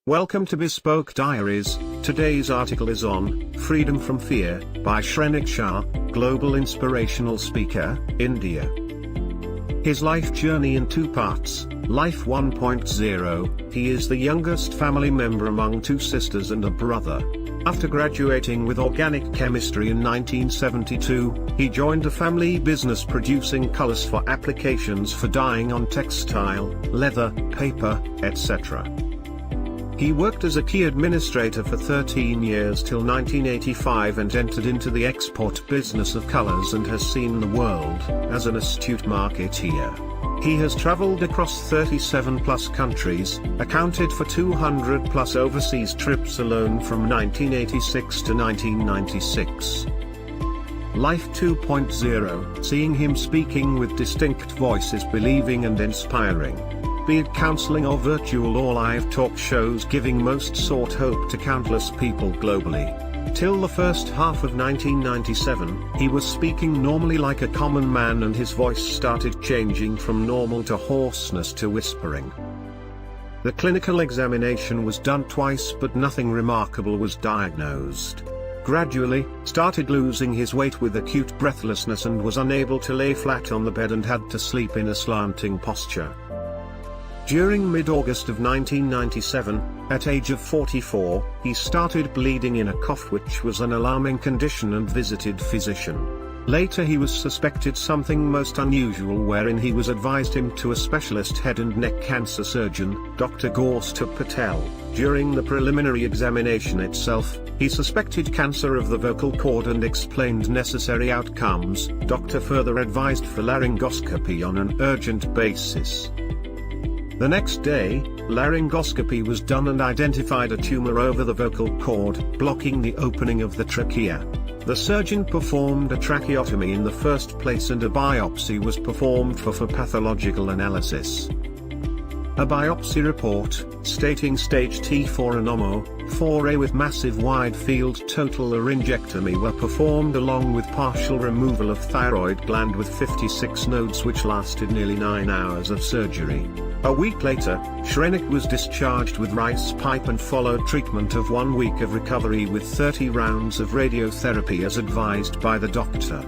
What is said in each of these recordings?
Welcome to Bespoke Diaries. Today's article is on Freedom from Fear by Shrenik Shah, global inspirational speaker, India. His life journey in 2 parts. Life 1.0. He is the youngest family member among 2 sisters and a brother. After graduating with organic chemistry in 1972, he joined a family business producing colors for applications for dyeing on textile, leather, paper, etc. He worked as a key administrator for 13 years till 1985 and entered into the export business of colors and has seen the world as an astute marketeer. He has traveled across 37 plus countries, accounted for 200 plus overseas trips alone from 1986 to 1996. Life 2.0, seeing him speaking with distinct voice is believing and inspiring. Be it counseling or virtual or live talk shows giving most sought hope to countless people globally. Till the first half of 1997, he was speaking normally like a common man and his voice started changing from normal to hoarseness to whispering. The clinical examination was done twice but nothing remarkable was diagnosed. Gradually, started losing his weight with acute breathlessness and was unable to lay flat on the bed and had to sleep in a slanting posture. During mid-August of 1997, at age of 44, he started bleeding in a cough which was an alarming condition and visited physician. Later he was suspected something most unusual wherein he was advised him to a specialist head and neck cancer surgeon, Dr. Gaurav Patel. During the preliminary examination itself, he suspected cancer of the vocal cord and explained necessary outcomes. Doctor further advised for laryngoscopy on an urgent basis. The next day, laryngoscopy was done and identified a tumor over the vocal cord, blocking the opening of the trachea. The surgeon performed a tracheotomy in the first place and a biopsy was performed for pathological analysis. A biopsy report, stating stage T4 anomo, 4A with massive wide-field total laryngectomy were performed along with partial removal of thyroid gland with 56 nodes which lasted nearly 9 hours of surgery. A week later, Shrenik was discharged with rice pipe and followed treatment of 1 week of recovery with 30 rounds of radiotherapy as advised by the doctor.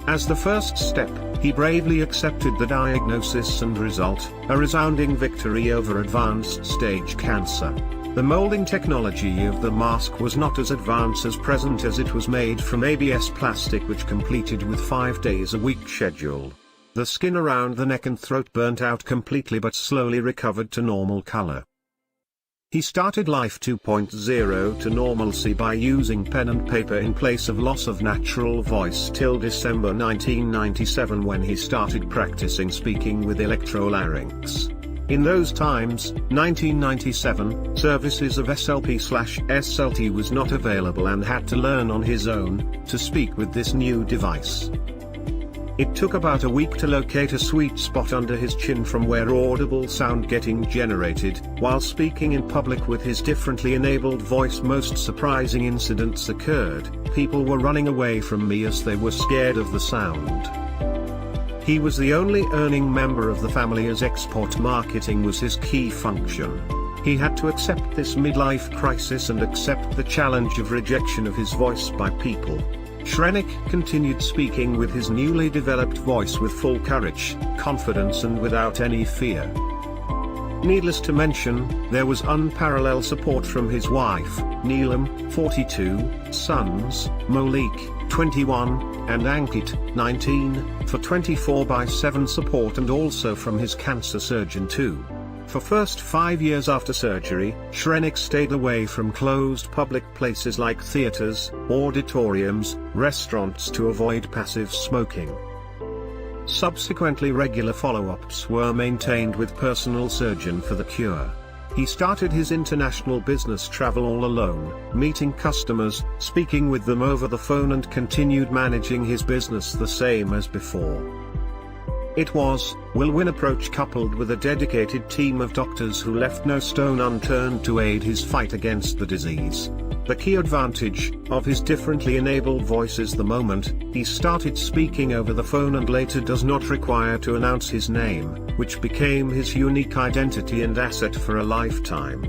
As the first step, he bravely accepted the diagnosis and result, a resounding victory over advanced stage cancer. The molding technology of the mask was not as advanced as present as it was made from ABS plastic which completed with 5 days a week schedule. The skin around the neck and throat burnt out completely but slowly recovered to normal color. He started Life 2.0 to normalcy by using pen and paper in place of loss of natural voice till December 1997 when he started practicing speaking with electrolarynx. In those times, 1997, services of SLP/SLT was not available and had to learn on his own to speak with this new device. It took about a week to locate a sweet spot under his chin from where audible sound getting generated. While speaking in public with his differently enabled voice, most surprising incidents occurred. People were running away from me as they were scared of the sound. He was the only earning member of the family as export marketing was his key function. He had to accept this midlife crisis and accept the challenge of rejection of his voice by people. Shrenik continued speaking with his newly developed voice with full courage, confidence and without any fear. Needless to mention, there was unparalleled support from his wife, Neelam, 42, sons, Malik, 21, and Ankit, 19, for 24/7 support and also from his cancer surgeon too. For first 5 years after surgery, Shrenik stayed away from closed public places like theaters, auditoriums, restaurants to avoid passive smoking. Subsequently regular follow-ups were maintained with personal surgeon for the cure. He started his international business travel all alone, meeting customers, speaking with them over the phone and continued managing his business the same as before. It was, will-win approach coupled with a dedicated team of doctors who left no stone unturned to aid his fight against the disease. The key advantage of his differently enabled voice is the moment he started speaking over the phone and later does not require to announce his name, which became his unique identity and asset for a lifetime.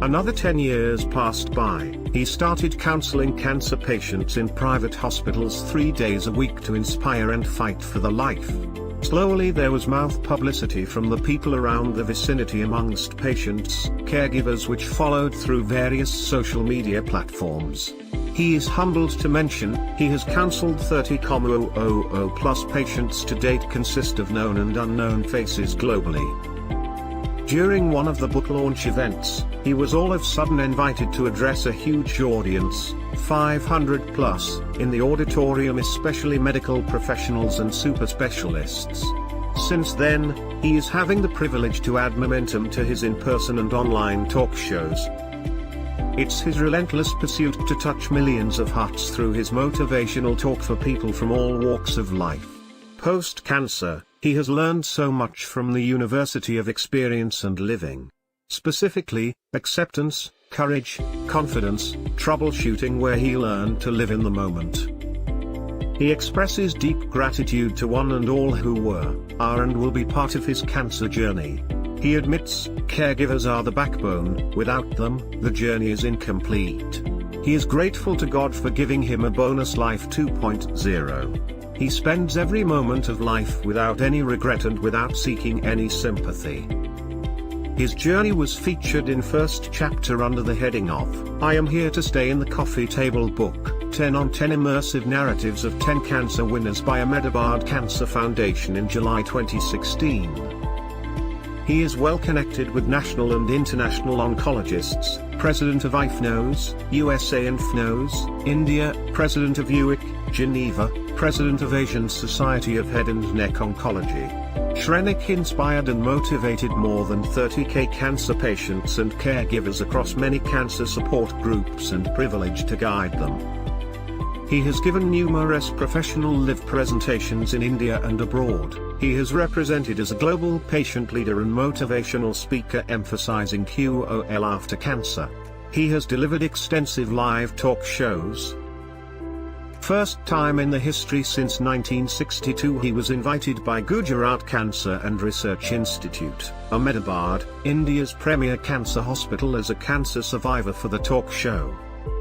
Another 10 years passed by. He started counseling cancer patients in private hospitals 3 days a week to inspire and fight for the life. Slowly there was mouth publicity from the people around the vicinity amongst patients, caregivers, which followed through various social media platforms. He is humbled to mention, he has counseled 30,000 plus patients to date, consist of known and unknown faces globally. During one of the book launch events, he was all of a sudden invited to address a huge audience, 500 plus, in the auditorium, especially medical professionals and super specialists. Since then, he is having the privilege to add momentum to his in-person and online talk shows. It's his relentless pursuit to touch millions of hearts through his motivational talk for people from all walks of life. Post-cancer, he has learned so much from the University of Experience and Living. Specifically, acceptance, courage, confidence, troubleshooting, where he learned to live in the moment. He expresses deep gratitude to one and all who were, are and will be part of his cancer journey. He admits, caregivers are the backbone, without them, the journey is incomplete. He is grateful to God for giving him a bonus life 2.0. He spends every moment of life without any regret and without seeking any sympathy. His journey was featured in first chapter under the heading of, I Am Here to Stay in the Coffee Table book, 10 on 10 Immersive Narratives of 10 Cancer Winners by Ahmedabad Cancer Foundation in July 2016. He is well connected with national and international oncologists, President of IFNOS, USA and FNOS, India, President of UIC, Geneva, President of Asian Society of Head and Neck Oncology. Shrenik inspired and motivated more than 30,000 cancer patients and caregivers across many cancer support groups and privileged to guide them. He has given numerous professional live presentations in India and abroad. He has represented as a global patient leader and motivational speaker emphasizing QOL after cancer. He has delivered extensive live talk shows. First time in the history since 1962 he was invited by Gujarat Cancer and Research Institute, Ahmedabad, India's premier cancer hospital, as a cancer survivor for the talk show.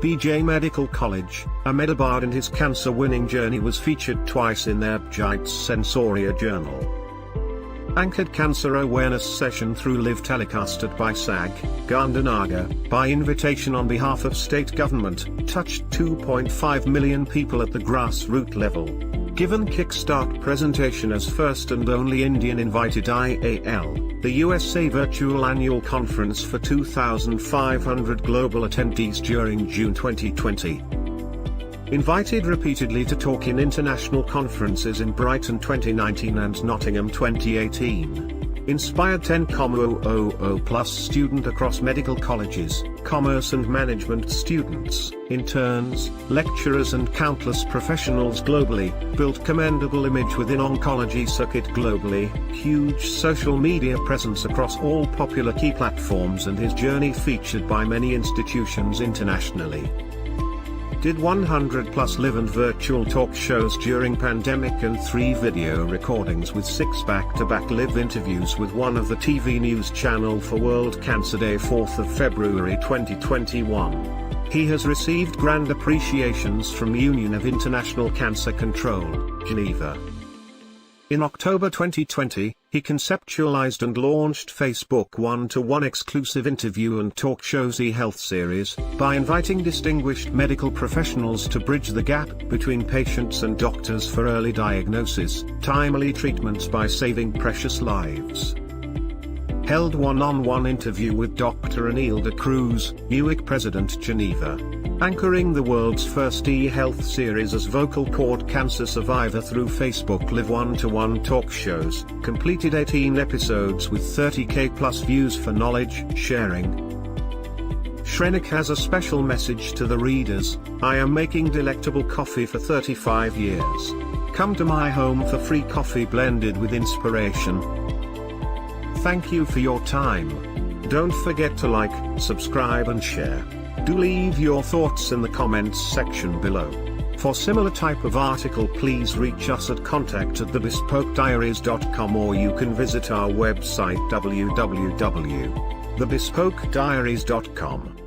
BJ Medical College, Ahmedabad, and his cancer-winning journey was featured twice in their Abjite Sensoria journal. Anchored cancer awareness session through live telecasted by SAG, Gandhinagar, by invitation on behalf of state government, touched 2.5 million people at the grassroots level. Given kickstart presentation as first and only Indian invited IAL, the USA Virtual Annual Conference for 2,500 global attendees during June 2020. Invited repeatedly to talk in international conferences in Brighton 2019 and Nottingham 2018. Inspired 10,000 plus student across medical colleges, commerce and management students, interns, lecturers and countless professionals globally, built commendable image within oncology circuit globally, huge social media presence across all popular key platforms, and his journey featured by many institutions internationally. Did 100 plus live and virtual talk shows during pandemic and 3 video recordings with 6 back-to-back live interviews with one of the TV news channel for World Cancer Day 4th of February 2021. He has received grand appreciations from Union of International Cancer Control, Geneva. In October 2020, he conceptualized and launched Facebook one-to-one exclusive interview and talk shows e-health series, by inviting distinguished medical professionals to bridge the gap between patients and doctors for early diagnosis, timely treatments by saving precious lives. Held one-on-one interview with Dr. Anil de Cruz, UIC President, Geneva. Anchoring the world's first e-health series as vocal cord cancer survivor through Facebook live one-to-one talk shows, completed 18 episodes with 30,000 plus views for knowledge sharing. Shrenik has a special message to the readers. I am making delectable coffee for 35 years. Come to my home for free coffee blended with inspiration. Thank you for your time. Don't forget to like, subscribe and share. Do leave your thoughts in the comments section below. For similar type of article, please reach us at contact@thebespokediaries.com, or you can visit our website www thebespokediaries.com.